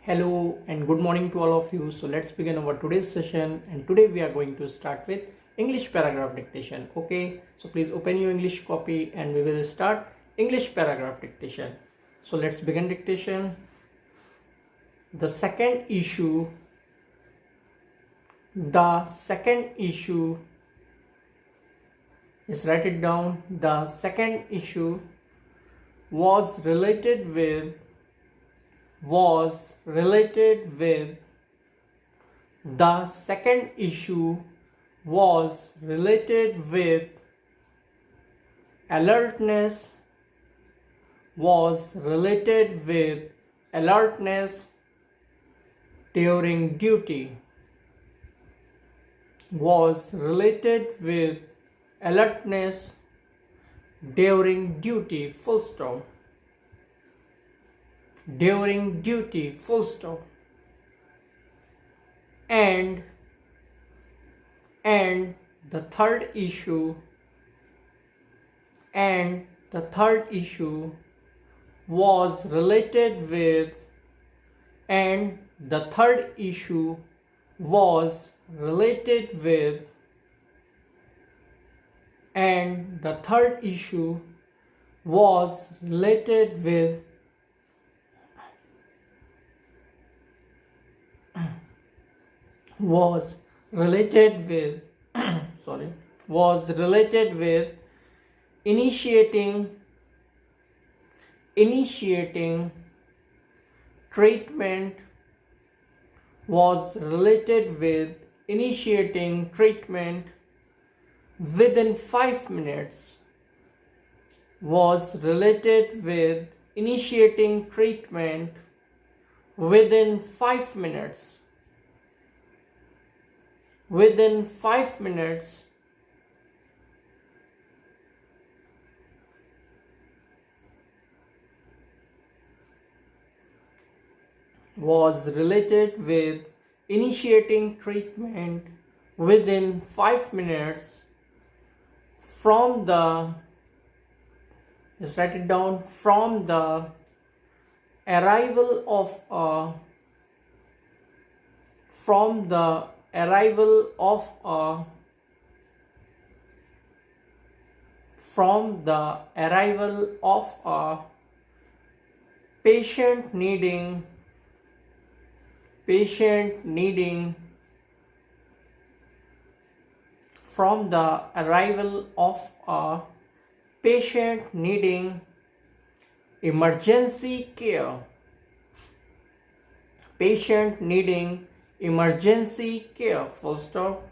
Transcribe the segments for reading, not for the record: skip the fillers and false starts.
Hello and good morning to all of you. So let's begin our today's session, and today we are going to start with English paragraph dictation. Okay, so please open your English copy and we will start English paragraph dictation. So let's begin dictation. The second issue just write it down. The second issue was related with the second issue was related with alertness during duty full stop and the third issue was related with initiating treatment within 5 minutes from the just write it down from the arrival of a patient needing emergency care full stop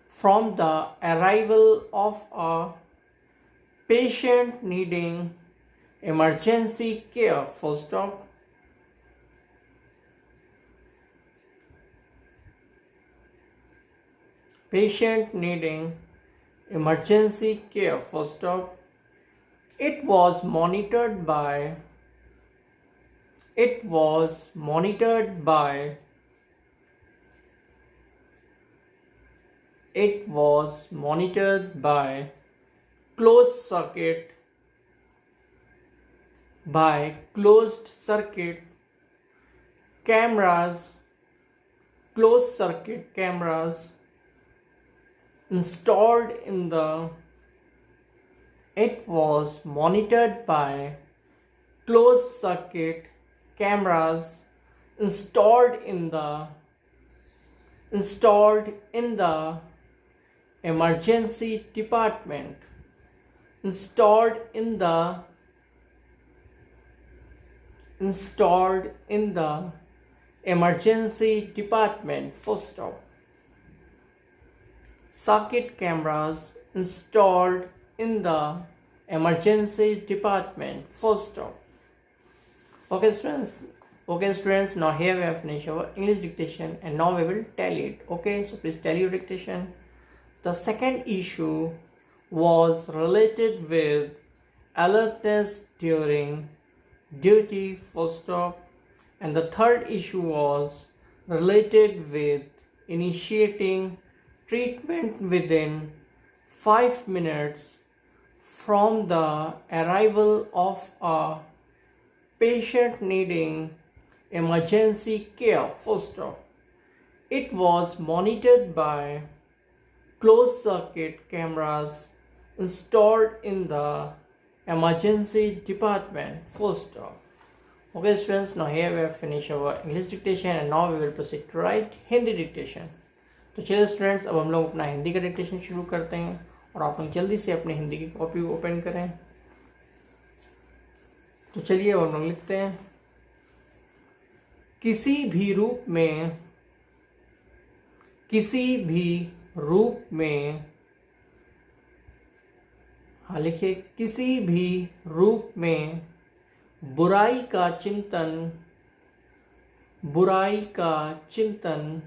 from the arrival of a patient needing emergency care full stop it was monitored by closed circuit cameras installed in the emergency department full stop circuit cameras installed in the emergency department full stop. Okay students, now here we have finished our English dictation and now we will tally it. Okay, so please tally your dictation. The second issue was related with alertness during duty full stop, and the third issue was related with initiating treatment within 5 minutes from the arrival of a patient needing emergency care, full stop. It was monitored by closed circuit cameras installed in the emergency department, full stop. Okay students, now here we have finished our English dictation and now we will proceed to write Hindi dictation. तो चलिए students, अब हम लोग अपना हिंदी का dictation शुरू करते हैं और आप लोग जल्दी से अपने हिंदी की कॉपी ओपन करें। तो चलिए अब हम लोग लिखते हैं, किसी भी रूप में, किसी भी रूप में, हाँ लिखिए, किसी भी रूप में बुराई का चिंतन, बुराई का चिंतन,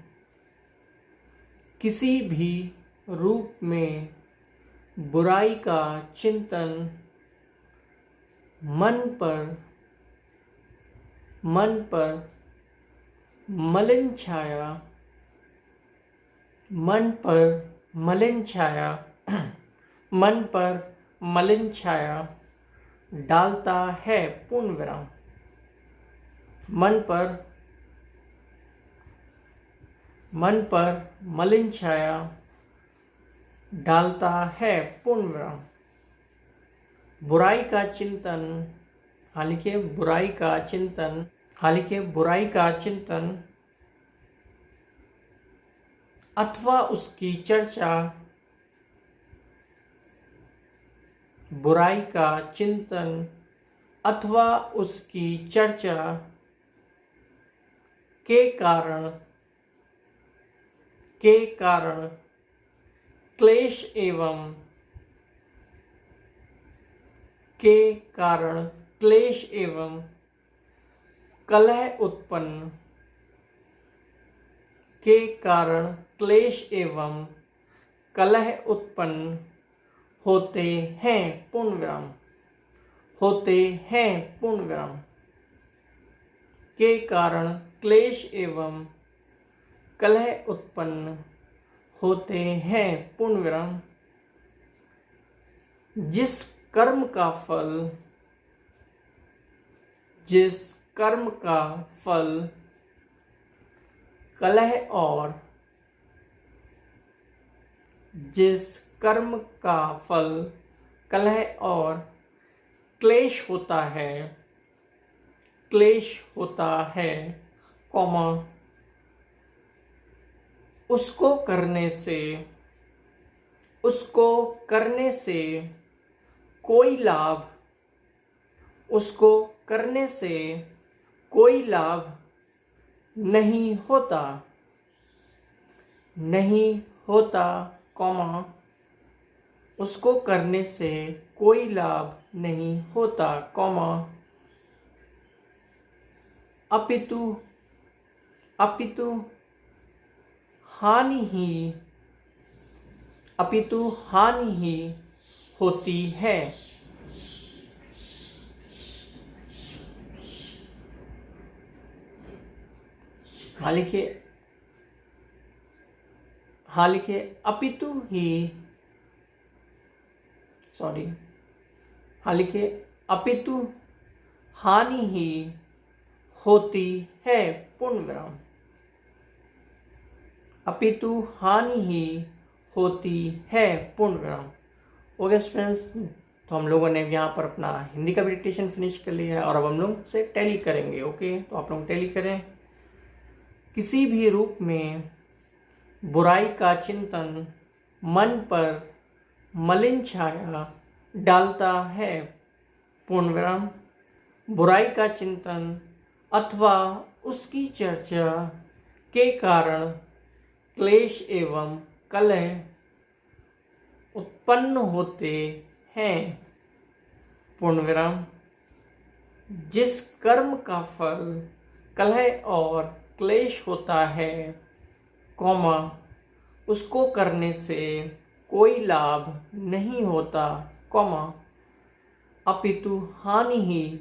किसी भी रूप में बुराई का चिंतन मन पर मलिन छाया, मन पर मलिन छाया, मन पर मलिन छाया डालता है, पूर्ण विराम। मन पर मलिन छाया डालता है, पूर्ण विराम। बुराई का चिंतन, हाँ लिखिए, बुराई का चिंतन, हाँ लिखिए, बुराई का चिंतन अथवा उसकी चर्चा, बुराई का चिंतन अथवा उसकी चर्चा के कारण क्लेश एवं कलह उत्पन्न, के कारण क्लेश एवं कलह उत्पन्न होते हैं, पूर्ण विराम, होते हैं, पूर्ण विराम। के कारण क्लेश एवं कलह उत्पन्न होते हैं, पूर्ण विराम। जिस कर्म का फल, जिस कर्म का फल कलह और, जिस कर्म का फल कलह और क्लेश होता है, क्लेश होता है, कौमा, उसको करने से, उसको करने से कोई लाभ, उसको करने से कोई लाभ नहीं होता, नहीं होता, कौमा, उसको करने से कोई लाभ नहीं होता, कौमा, अपितु हानि ही, अपितु हानि ही होती है। हाँ लिखिए, हाँ लिखिए, अपितु ही, सॉरी, हाँ लिखिए, अपितु हानि ही होती है, पूर्ण विराम। अपितु हानि ही होती है, पूर्ण विराम। ओके स्टूडेंट्स, तो हम लोगों ने यहाँ पर अपना हिंदी का भी डिक्टेशन फिनिश कर लिया है और अब हम लोग से टैली करेंगे। ओके, तो आप लोग टैली करें। किसी भी रूप में बुराई का चिंतन मन पर मलिन छाया डालता है, पूर्ण विराम। बुराई का चिंतन अथवा उसकी चर्चा के कारण क्लेश एवं कलह उत्पन्न होते हैं, पूर्ण विराम। जिस कर्म का फल कलह और क्लेश होता है, कौमा, उसको करने से कोई लाभ नहीं होता, कौमा, अपितु हानि ही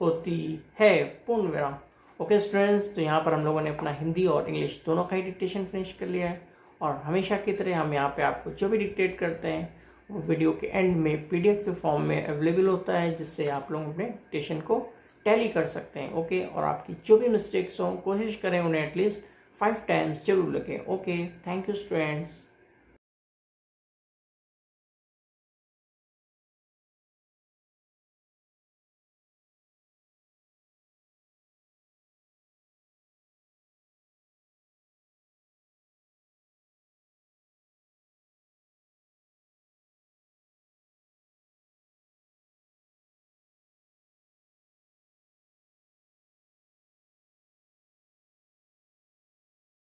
होती है, पूर्ण विराम। ओके स्टूडेंट्स, तो यहाँ पर हम लोगों ने अपना हिंदी और इंग्लिश दोनों का ही डिक्टेशन फिनिश कर लिया है और हमेशा की तरह हम यहाँ पे आपको जो भी डिक्टेट करते हैं वो वीडियो के एंड में PDF के फॉर्म में अवेलेबल होता है, जिससे आप लोग अपने डिक्टेशन को टैली कर सकते हैं। ओके, और आपकी जो भी मिस्टेक्स हों कोशिश करें उन्हें एटलीस्ट 5 टाइम्स जरूर लिखें। Okay, thank you students.